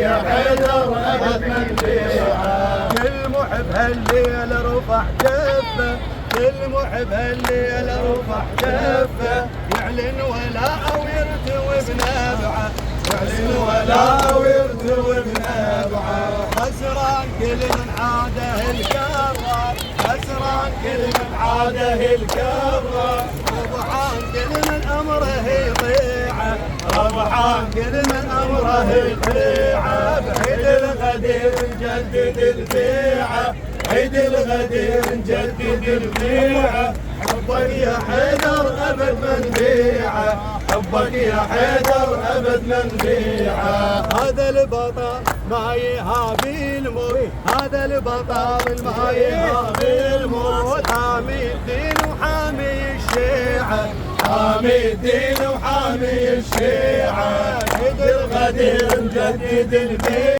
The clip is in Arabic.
يا حيدر أبد من بيعه. كل محب هالليل رفع كفه، كل محب هالليل رفع كفه، يعلن ولاءه ويرتوي بنبعه، يعلن ولاءه ويرتوي بنبعه. خسران كل من عاده الكرار، خسران كل من عاده الكرار. ربحان كل من امره يطيعه، ربحان كل من امره يطيعه. بعيد الغدير نجدد البيعه، عيد الغدير نجدد البيعه. حبك يا حيدر ابد من بيعه، حبك يا حيدر ابد من بيعه. هذا البطل ما يهابي الموت، هذا البطل ما يهابي الموت، حامي الدين وحامي الشيعة، حامي الدين وحامي الشيعة. عيد الغدير نجدد البيعه.